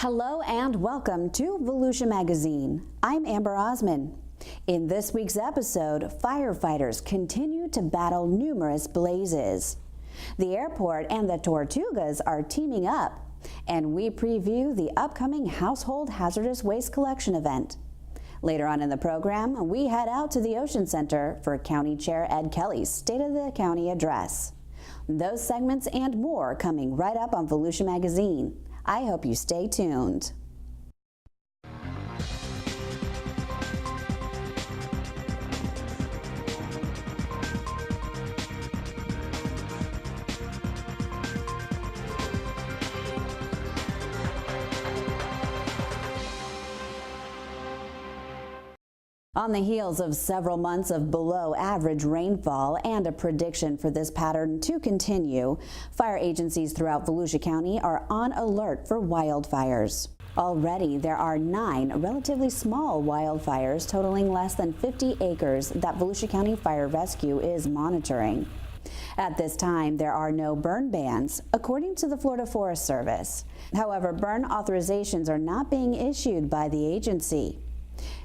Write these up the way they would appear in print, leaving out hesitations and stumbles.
Hello and welcome to Volusia Magazine. I'm Amber Osman. In this week's episode, firefighters continue to battle numerous blazes. The airport and the Tortugas are teaming up, and we preview the upcoming Household Hazardous Waste Collection event. Later on in the program, we head out to the Ocean Center for County Chair Ed Kelley's State of the County address. Those segments and more coming right up on Volusia Magazine. I hope you stay tuned. On the heels of several months of below average rainfall and a prediction for this pattern to continue, fire agencies throughout Volusia County are on alert for wildfires. Already, there are 9 relatively small wildfires totaling less than 50 acres that Volusia County Fire Rescue is monitoring. At this time, there are no burn bans, according to the Florida Forest Service. However, burn authorizations are not being issued by the agency.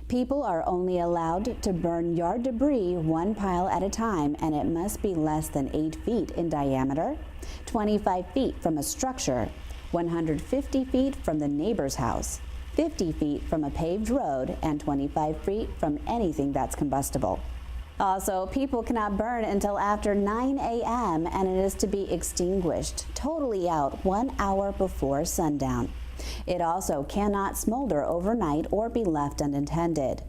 People are only allowed to burn yard debris 1 pile at a time, and it must be less than 8 feet in diameter, 25 feet from a structure, 150 feet from the neighbor's house, 50 feet from a paved road, and 25 feet from anything that's combustible. Also, people cannot burn until after 9 a.m. and it is to be extinguished totally out 1 hour before sundown. It also cannot smolder overnight or be left unattended.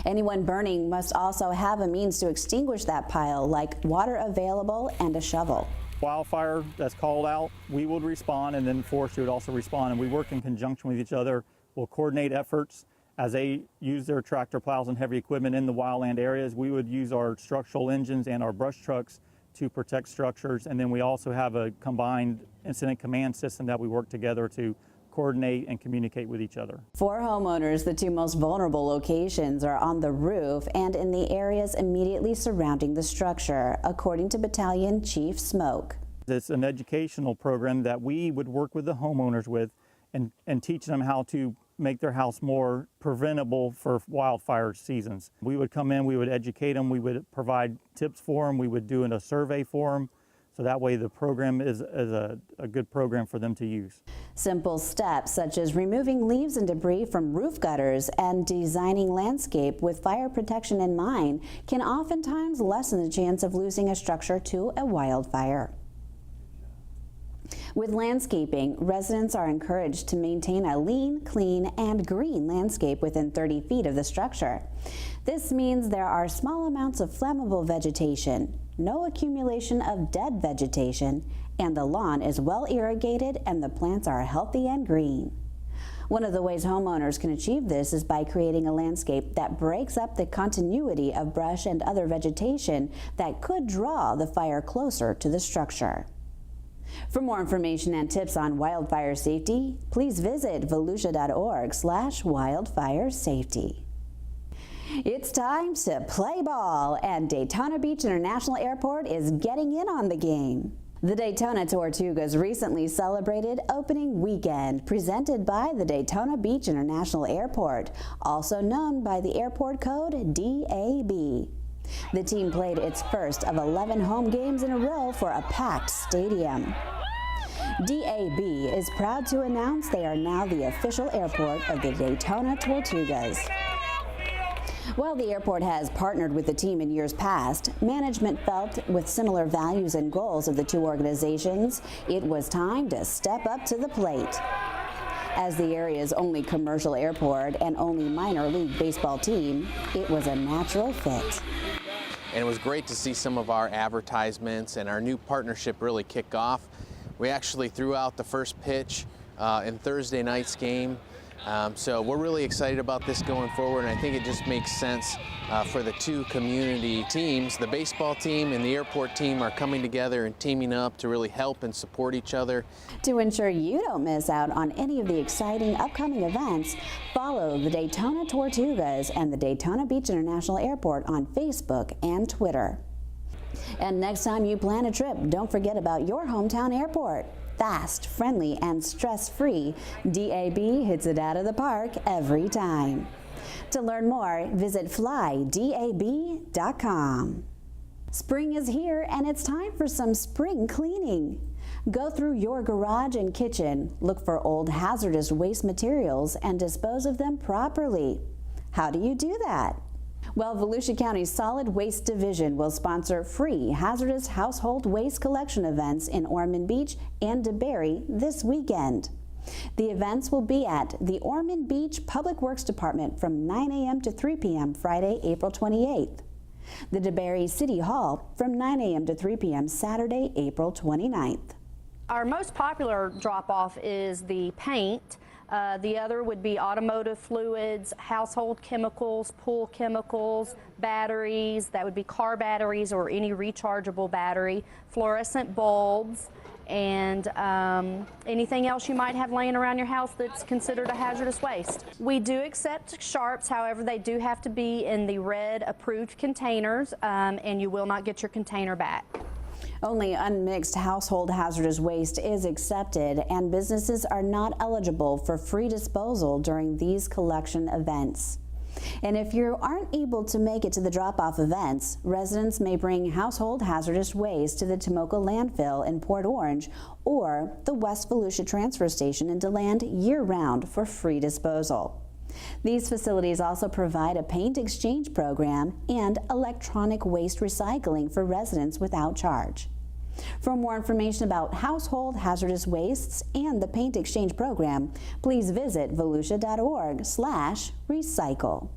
Anyone burning must also have a means to extinguish that pile, like water available and a shovel. Wildfire that's called out, we would respond, and then forestry would also respond, and we work in conjunction with each other. We'll coordinate efforts as they use their tractor plows and heavy equipment in the wildland areas. We would use our structural engines and our brush trucks to protect structures, and then we also have a combined incident command system that we work together to coordinate and communicate with each other. For homeowners, the 2 most vulnerable locations are on the roof and in the areas immediately surrounding the structure, according to Battalion Chief Smoke. It's an educational program that we would work with the homeowners with and teach them how to make their house more preventable for wildfire seasons. We would come in, we would educate them, we would provide tips for them, we would do a survey for them. So that way the program is a good program for them to use. Simple steps such as removing leaves and debris from roof gutters and designing landscape with fire protection in mind can oftentimes lessen the chance of losing a structure to a wildfire. With landscaping, residents are encouraged to maintain a lean, clean, and green landscape within 30 feet of the structure. This means there are small amounts of flammable vegetation, no accumulation of dead vegetation, and the lawn is well irrigated and the plants are healthy and green. One of the ways homeowners can achieve this is by creating a landscape that breaks up the continuity of brush and other vegetation that could draw the fire closer to the structure. For more information and tips on wildfire safety, please visit volusia.org/wildfire safety. It's time to play ball, and Daytona Beach International Airport is getting in on the game. The Daytona Tortugas recently celebrated opening weekend, presented by the Daytona Beach International Airport, also known by the airport code DAB. The team played its first of 11 home games in a row for a packed stadium. DAB is proud to announce they are now the official airport of the Daytona Tortugas. While the airport has partnered with the team in years past, management felt with similar values and goals of the 2 organizations, it was time to step up to the plate. As the area's only commercial airport and only minor league baseball team, it was a natural fit. And it was great to see some of our advertisements and our new partnership really kick off. We actually threw out the first pitch in Thursday night's game. So we're really excited about this going forward, and I think it just makes sense for the 2 community teams. The baseball team and the airport team are coming together and teaming up to really help and support each other. To ensure you don't miss out on any of the exciting upcoming events, follow the Daytona Tortugas and the Daytona Beach International Airport on Facebook and Twitter. And next time you plan a trip, don't forget about your hometown airport. Fast, friendly, and stress-free, DAB hits it out of the park every time. To learn more, visit flydab.com. Spring is here and it's time for some spring cleaning. Go through your garage and kitchen, look for old hazardous waste materials, and dispose of them properly. How do you do that? Well, Volusia County's Solid Waste Division will sponsor free hazardous household waste collection events in Ormond Beach and DeBary this weekend. The events will be at the Ormond Beach Public Works Department from 9 a.m. to 3 p.m. Friday, April 28th. The DeBary City Hall from 9 a.m. to 3 p.m. Saturday, April 29th. Our most popular drop-off is the paint. The other would be automotive fluids, household chemicals, pool chemicals, batteries, that would be car batteries or any rechargeable battery, fluorescent bulbs, and anything else you might have laying around your house that's considered a hazardous waste. We do accept sharps, however, they do have to be in the red approved containers, and you will not get your container back. Only unmixed household hazardous waste is accepted, and businesses are not eligible for free disposal during these collection events. And if you aren't able to make it to the drop-off events, residents may bring household hazardous waste to the Tomoka landfill in Port Orange or the West Volusia transfer station in DeLand year-round for free disposal. These facilities also provide a paint exchange program and electronic waste recycling for residents without charge. For more information about household hazardous wastes and the paint exchange program, please visit volusia.org/recycle.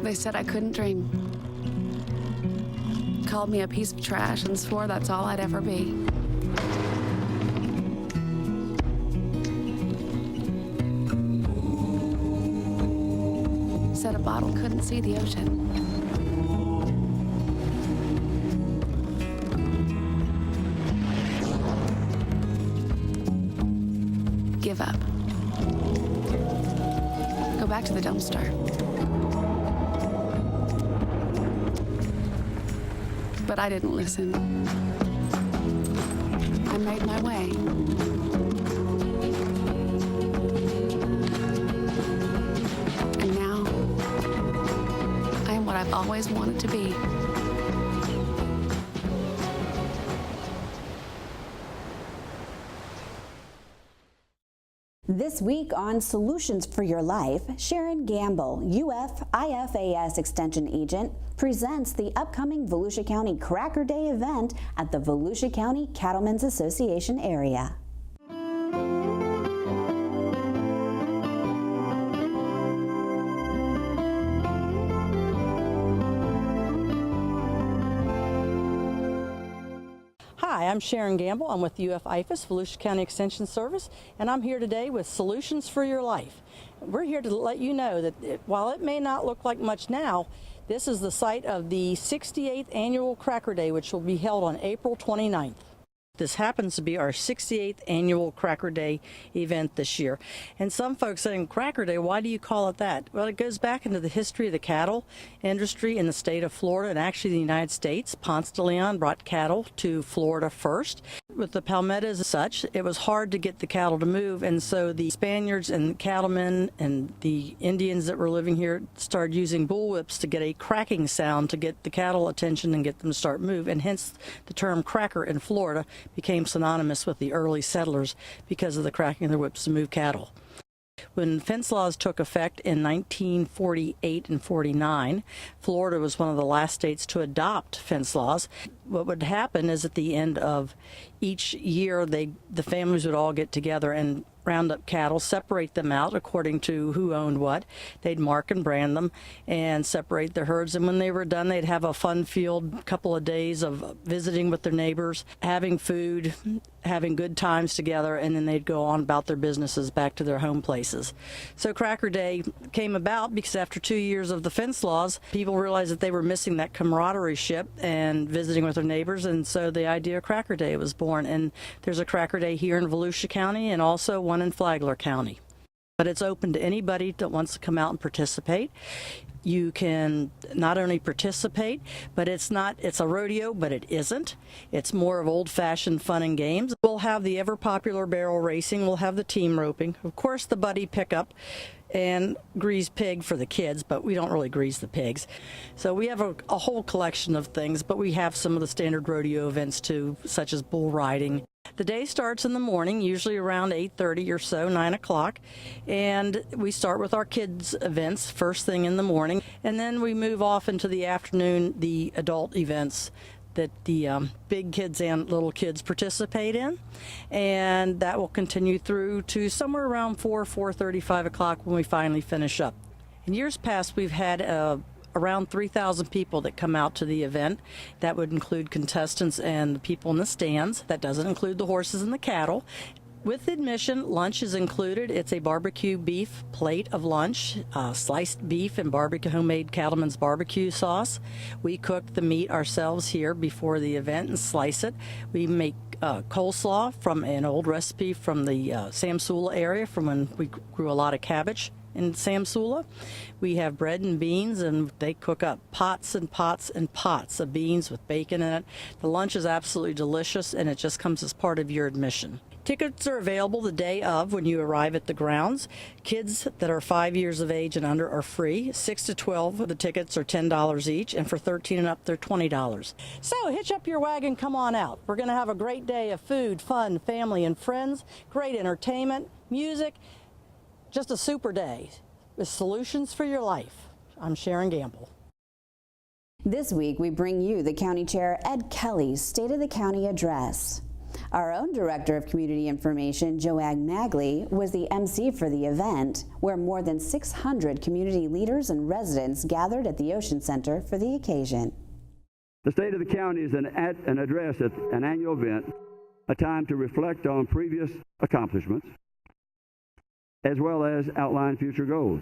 They said I couldn't dream. Called me a piece of trash and swore that's all I'd ever be. Said a bottle couldn't see the ocean. Give up. Go back to the dumpster. But I didn't listen. I made my way. And now, I am what I've always wanted to be. This week on Solutions for Your Life, Sharon Gamble, IFAS Extension Agent, presents the upcoming Volusia County Cracker Day event at the Volusia County Cattlemen's Association area. Hi, I'm Sharon Gamble. I'm with IFAS, Volusia County Extension Service, and I'm here today with Solutions for Your Life. We're here to let you know that while it may not look like much now, this is the site of the 68th Annual Cracker Day, which will be held on April 29th. This happens to be our 68th annual Cracker Day event this year. And some folks saying, Cracker Day, why do you call it that? Well, it goes back into the history of the cattle industry in the state of Florida and actually the United States. Ponce de Leon brought cattle to Florida first. With the palmettos and such, it was hard to get the cattle to move, and so the Spaniards and cattlemen and the Indians that were living here started using bullwhips to get a cracking sound to get the cattle attention and get them to start move, and hence the term cracker in Florida became synonymous with the early settlers because of the cracking of their whips to move cattle. When fence laws took effect in 1948 and 49, Florida was one of the last states to adopt fence laws. What would happen is at the end of each year, the families would all get together and round up cattle, separate them out according to who owned what. They'd mark and brand them and separate their herds. And when they were done, they'd have a fun-filled couple of days of visiting with their neighbors, having food, having good times together, and then they'd go on about their businesses back to their home places. So Cracker Day came about because after 2 years of the fence laws, people realized that they were missing that camaraderie ship and visiting with their neighbors, and so the idea of Cracker Day was born. And there's a Cracker Day here in Volusia County and also one in Flagler County. but it's open to anybody that wants to come out and participate. You can not only participate, but it's a rodeo, but it isn't. It's more of old-fashioned fun and games. We'll have the ever-popular barrel racing. We'll have the team roping. Of course, the buddy pickup and grease pig for the kids, but we don't really grease the pigs. So we have a whole collection of things, but we have some of the standard rodeo events too, such as bull riding. The day starts in the morning, usually around 8:30 or so, 9 o'clock, and we start with our kids' events first thing in the morning, and then we move off into the afternoon, the adult events that the big kids and little kids participate in, and that will continue through to somewhere around 4:30, 5 o'clock when we finally finish up. In years past, we've had around 3,000 people that come out to the event. That would include contestants and the people in the stands. That doesn't include the horses and the cattle. With admission, lunch is included. It's a barbecue beef plate of lunch, sliced beef and barbecue homemade cattleman's barbecue sauce. We cook the meat ourselves here before the event and slice it. We make coleslaw from an old recipe from the Samsula area from when we grew a lot of cabbage in Samsula. We have bread and beans, and they cook up pots and pots and pots of beans with bacon in it. The lunch is absolutely delicious, and it just comes as part of your admission. Tickets are available the day of when you arrive at the grounds. Kids that are 5 years of age and under are free. 6 to 12, the tickets are $10 each, and for 13 and up, they're $20. So hitch up your wagon, come on out. We're going to have a great day of food, fun, family, and friends, great entertainment, music, just a super day with solutions for your life. I'm Sharon Gamble. This week, we bring you the County Chair Ed Kelley's State of the County address. Our own Director of Community Information, Joanne Magley, was the MC for the event, where more than 600 community leaders and residents gathered at the Ocean Center for the occasion. The State of the County is an address at an annual event, a time to reflect on previous accomplishments, as well as outline future goals.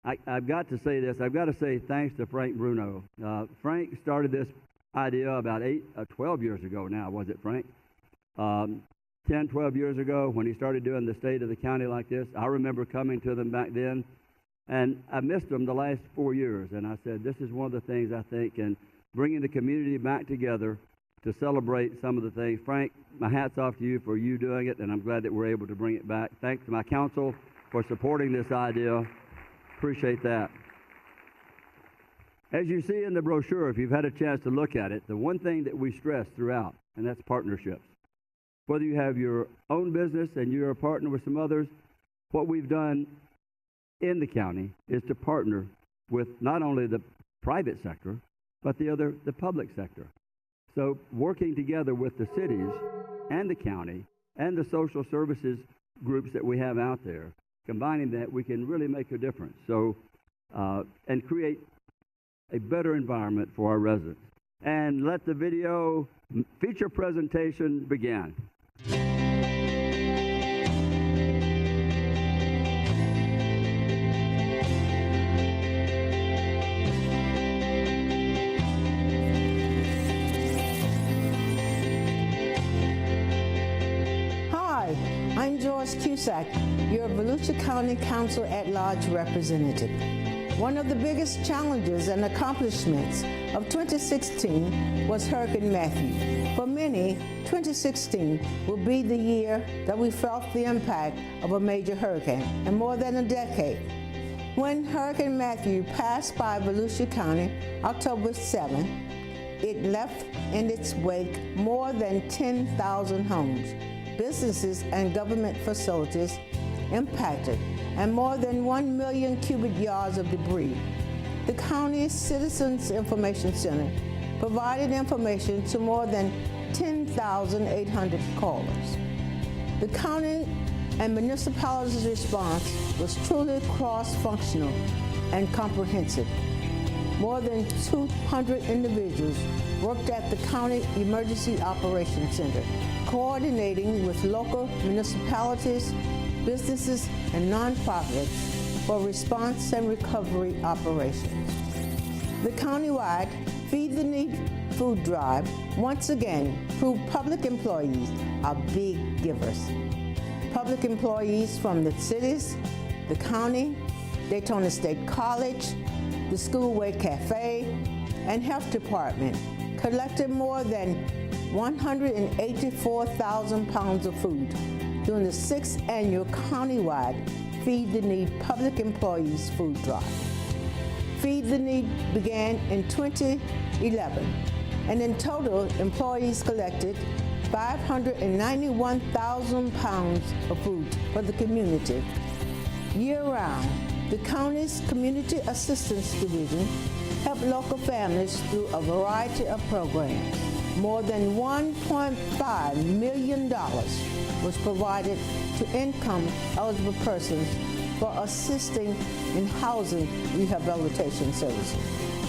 I've got to say this. I've got to say thanks to Frank Bruno. Frank started this idea about 12 years ago now, was it, Frank? 10, 12 years ago when he started doing the State of the County like this. I remember coming to them back then, and I missed them the last 4 years. And I said, this is one of the things I think, and bringing the community back together to celebrate some of the things. Frank, my hat's off to you for you doing it, and I'm glad that we're able to bring it back. Thanks to my council for supporting this idea. Appreciate that. As you see in the brochure, if you've had a chance to look at it, the one thing that we stress throughout, and that's partnerships. Whether you have your own business and you're a partner with some others, what we've done in the county is to partner with not only the private sector, but the public sector. So working together with the cities and the county and the social services groups that we have out there, combining that, we can really make a difference. So, and create a better environment for our residents. And let the video feature presentation begin. Hi, I'm George Cusack, your Volusia County Council at-Large representative. One of the biggest challenges and accomplishments of 2016 was Hurricane Matthew. For many, 2016 will be the year that we felt the impact of a major hurricane in more than a decade. When Hurricane Matthew passed by Volusia County October 7, it left in its wake more than 10,000 homes, businesses, and government facilities impacted, and more than 1 million cubic yards of debris. The county's Citizens Information Center provided information to more than 10,800 callers. The county and municipalities' response was truly cross-functional and comprehensive. More than 200 individuals worked at the County Emergency Operations Center, coordinating with local municipalities, businesses, and nonprofits for response and recovery operations. The countywide Feed the Need food drive once again proved public employees are big givers. public employees from the cities, the county, Daytona State College, the Schoolway Cafe, and Health Department collected more than 184,000 pounds of food during the 6th annual countywide Feed the Need Public Employees Food Drive. Feed the Need began in 2011, and in total, employees collected 591,000 pounds of food for the community. Year-round, the county's Community Assistance Division helped local families through a variety of programs. More than $1.5 million was provided to income-eligible persons for assisting in housing rehabilitation services,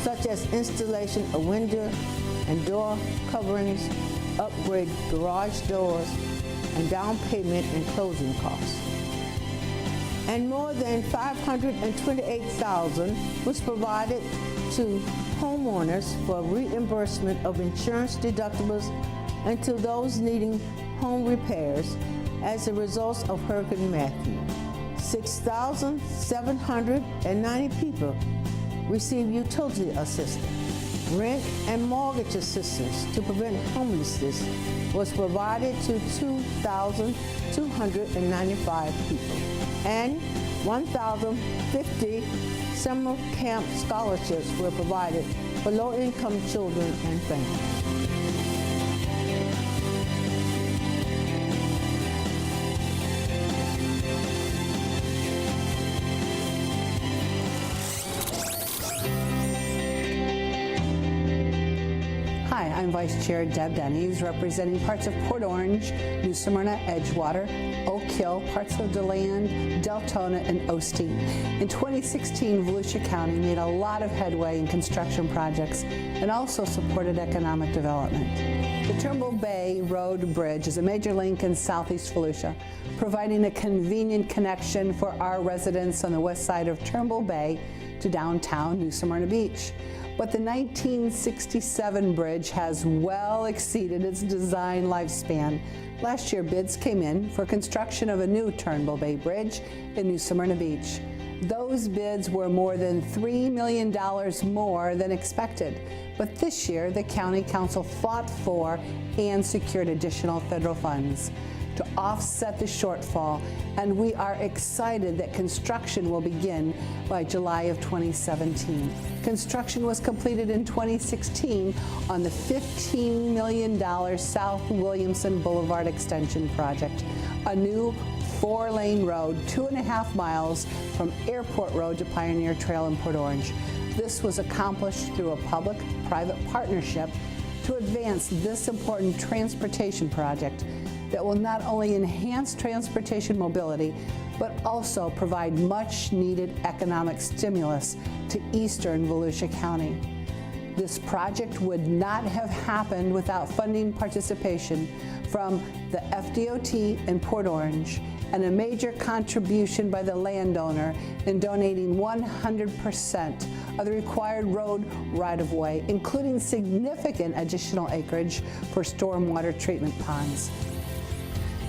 such as installation of window and door coverings, upgrade garage doors, and down payment and closing costs. And more than $528,000 was provided to homeowners for reimbursement of insurance deductibles and to those needing home repairs as a result of Hurricane Matthew. 6,790 people received utility assistance. Rent and mortgage assistance to prevent homelessness was provided to 2,295 people. And 1,050 summer camp scholarships were provided for low-income children and families. Hi, I'm Vice Chair Deb Denny's, representing parts of Port Orange, New Smyrna, Edgewater, Oak Hill, parts of DeLand, Deltona, and Osteen. In 2016, Volusia County made a lot of headway in construction projects and also supported economic development. The Turnbull Bay Road Bridge is a major link in southeast Volusia, providing a convenient connection for our residents on the west side of Turnbull Bay to downtown New Smyrna Beach. But the 1967 bridge has well exceeded its design lifespan. Last year, bids came in for construction of a new Turnbull Bay Bridge in New Smyrna Beach. Those bids were more than $3 million more than expected. But this year, the County Council fought for and secured additional federal funds to offset the shortfall, and we are excited that construction will begin by July of 2017. Construction was completed in 2016 on the $15 million South Williamson Boulevard Extension Project, a new 4-lane road 2.5 miles from Airport Road to Pioneer Trail in Port Orange. This was accomplished through a public-private partnership to advance this important transportation project that will not only enhance transportation mobility, but also provide much-needed economic stimulus to eastern Volusia County. This project would not have happened without funding participation from the FDOT in Port Orange and a major contribution by the landowner in donating 100% of the required road right-of-way, including significant additional acreage for stormwater treatment ponds.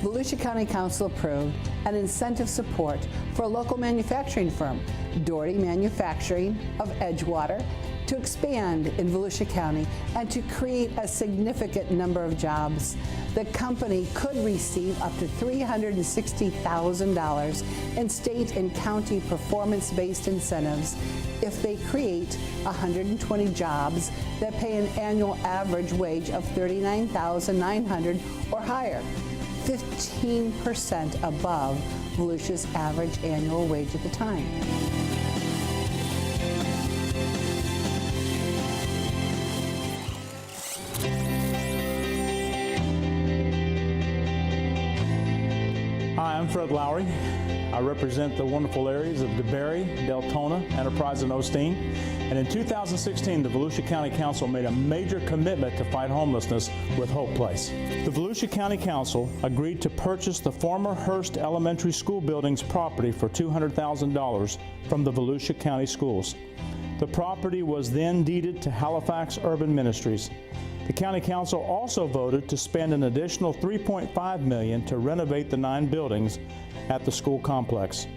Volusia County Council approved an incentive support for a local manufacturing firm, Doherty Manufacturing of Edgewater, to expand in Volusia County and to create a significant number of jobs. The company could receive up to $360,000 in state and county performance-based incentives if they create 120 jobs that pay an annual average wage of $39,900 or higher, 15% above Volusia's average annual wage at the time. Hi, I'm Fred Lowry. I represent the wonderful areas of DeBerry, Deltona, Enterprise, and Osteen. And in 2016, the Volusia County Council made a major commitment to fight homelessness with Hope Place. The Volusia County Council agreed to purchase the former Hearst Elementary School building's property for $200,000 from the Volusia County Schools. The property was then deeded to Halifax Urban Ministries. The County Council also voted to spend an additional $3.5 million to renovate the 9 buildings at the school complex.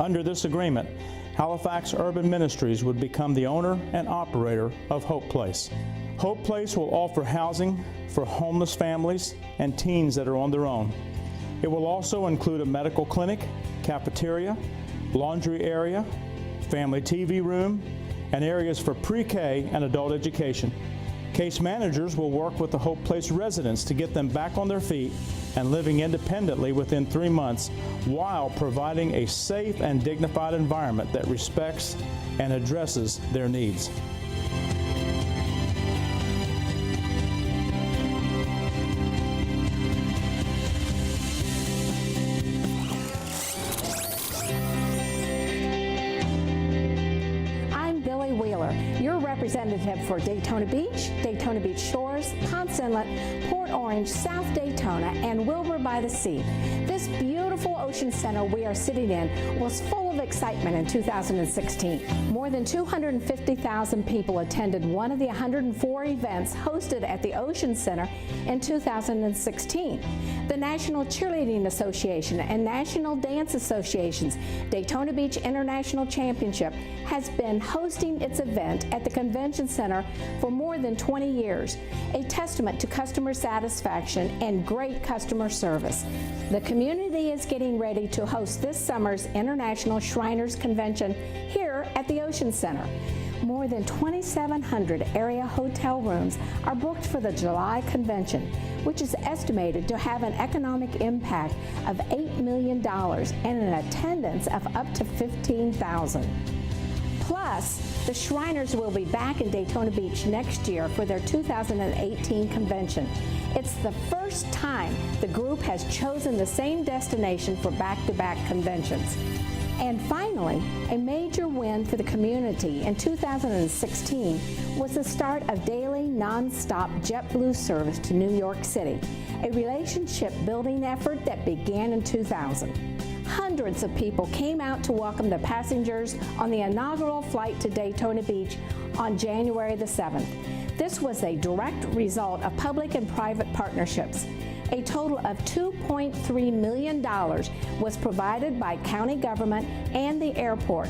Under this agreement, Halifax Urban Ministries would become the owner and operator of Hope Place. Hope Place will offer housing for homeless families and teens that are on their own. It will also include a medical clinic, cafeteria, laundry area, family TV room, and areas for pre-K and adult education. Case managers will work with the Hope Place residents to get them back on their feet and living independently within 3 months, while providing a safe and dignified environment that respects and addresses their needs. Your representative for Daytona Beach Shores, Ponce Inlet, Port Orange, South Daytona, and Wilbur by the Sea. This beautiful ocean center we are sitting in was full of excitement in 2016. More than 250,000 people attended one of the 104 events hosted at the Ocean Center in 2016. The National Cheerleading Association and National Dance Association's Daytona Beach International Championship has been hosting its event at the Convention Center for more than 20 years, a testament to customer satisfaction and great customer service. The community is getting ready to host this summer's International Shriners Convention here at the Ocean Center. More than 2,700 area hotel rooms are booked for the July convention, which is estimated to have an economic impact of $8 million and an attendance of up to 15,000. Plus, the Shriners will be back in Daytona Beach next year for their 2018 convention. It's the first time the group has chosen the same destination for back-to-back conventions. And finally, a major win for the community in 2016 was the start of daily non-stop JetBlue service to New York City, a relationship-building effort that began in 2000. Hundreds of people came out to welcome the passengers on the inaugural flight to Daytona Beach on January the 7th. This was a direct result of public and private partnerships. A total of $2.3 million was provided by county government and the airport.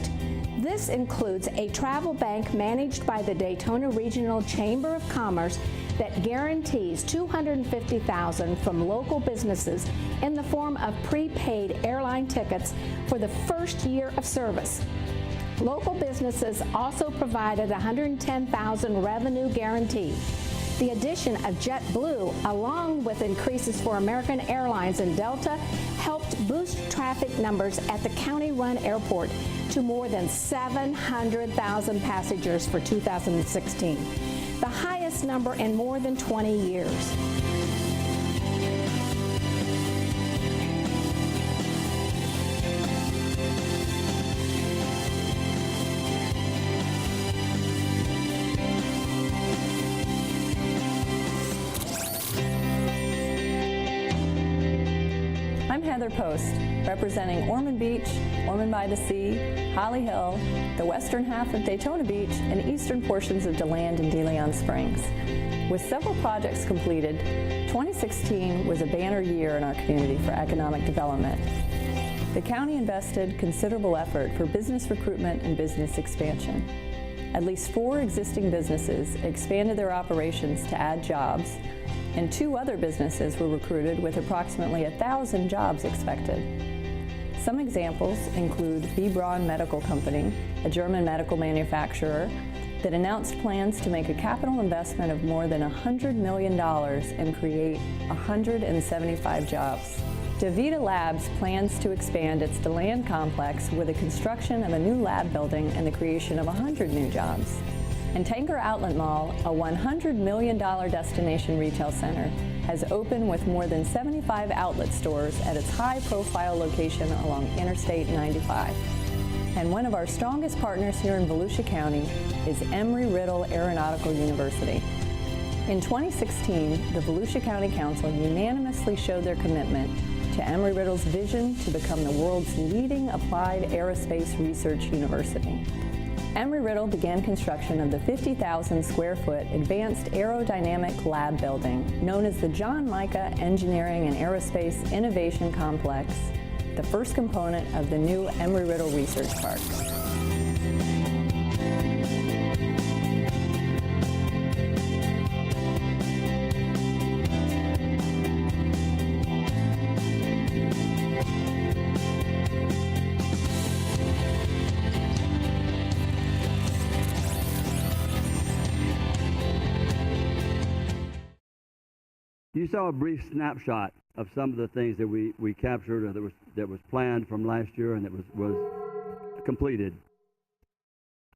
This includes a travel bank managed by the Daytona Regional Chamber of Commerce that guarantees $250,000 from local businesses in the form of prepaid airline tickets for the first year of service. Local businesses also provided $110,000 revenue guarantee. The addition of JetBlue, along with increases for American Airlines and Delta, helped boost traffic numbers at the county-run airport to more than 700,000 passengers for 2016, the highest number in more than 20 years. I'm Heather Post, representing Ormond Beach, Ormond by the Sea, Holly Hill, the western half of Daytona Beach, and eastern portions of DeLand and DeLeon Springs. With several projects completed, 2016 was a banner year in our community for economic development. The county invested considerable effort for business recruitment and business expansion. At least 4 existing businesses expanded their operations to add jobs, and 2 other businesses were recruited with approximately 1,000 jobs expected. Some examples include B. Braun Medical Company, a German medical manufacturer that announced plans to make a capital investment of more than $100 million and create 175 jobs. DaVita Labs plans to expand its DeLand complex with the construction of a new lab building and the creation of 100 new jobs. And Tanger Outlet Mall, a $100 million destination retail center, has opened with more than 75 outlet stores at its high-profile location along Interstate 95. And one of our strongest partners here in Volusia County is Embry-Riddle Aeronautical University. In 2016, the Volusia County Council unanimously showed their commitment to Embry-Riddle's vision to become the world's leading applied aerospace research university. Embry-Riddle began construction of the 50,000 square foot Advanced Aerodynamic Lab building, known as the John Mica Engineering and Aerospace Innovation Complex, the first component of the new Embry-Riddle Research Park. You saw a brief snapshot of some of the things that we captured, or that was planned from last year and that was completed.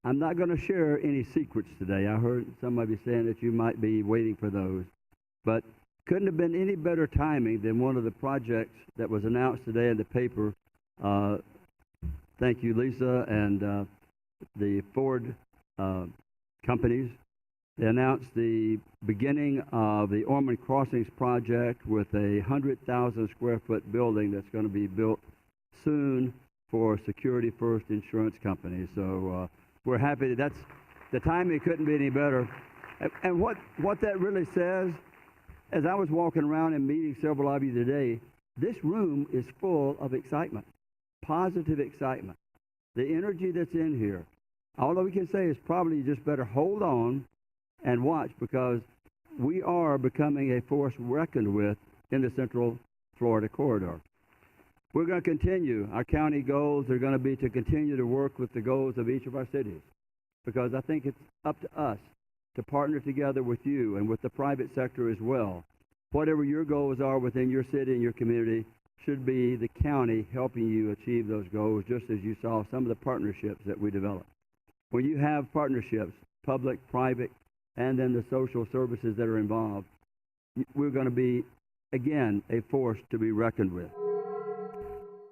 I'm not going to share any secrets today. I heard some of you saying that you might be waiting for those, but couldn't have been any better timing than one of the projects that was announced today in the paper. Thank you, Lisa, and the Ford companies. They announced the beginning of the Ormond Crossings project with a 100,000 square foot building that's going to be built soon for Security First Insurance Company. So we're happy that the timing couldn't be any better. And what that really says, as I was walking around and meeting several of you today, this room is full of excitement, positive excitement. The energy that's in here, all that we can say is probably you just better hold on and watch, because we are becoming a force reckoned with in the Central Florida corridor. We're going to continue. Our county goals are going to be to continue to work with the goals of each of our cities, because I think it's up to us to partner together with you and with the private sector as well. Whatever your goals are within your city and your community should be the county helping you achieve those goals, just as you saw some of the partnerships that we developed. When you have partnerships, public, private, and then the social services that are involved, we're going to be, again, a force to be reckoned with.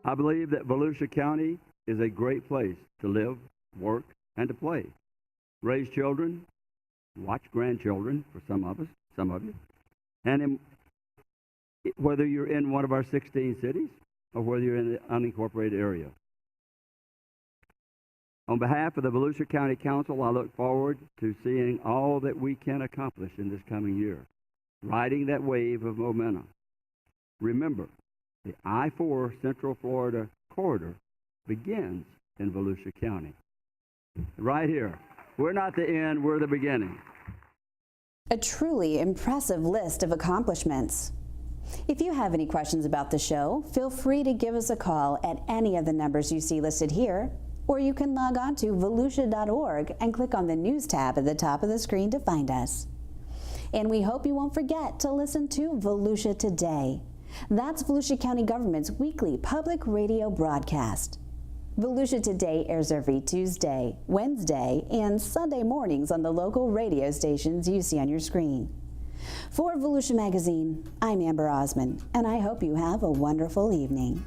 I believe that Volusia County is a great place to live, work, and to play. Raise children, watch grandchildren for some of you, and whether you're in one of our 16 cities or whether you're in the unincorporated area. On behalf of the Volusia County Council, I look forward to seeing all that we can accomplish in this coming year, riding that wave of momentum. Remember, the I-4 Central Florida corridor begins in Volusia County. Right here. We're not the end, we're the beginning. A truly impressive list of accomplishments. If you have any questions about the show, feel free to give us a call at any of the numbers you see listed here, or you can log on to volusia.org and click on the News tab at the top of the screen to find us. And we hope you won't forget to listen to Volusia Today. That's Volusia County Government's weekly public radio broadcast. Volusia Today airs every Tuesday, Wednesday, and Sunday mornings on the local radio stations you see on your screen. For Volusia Magazine, I'm Amber Osmond, and I hope you have a wonderful evening.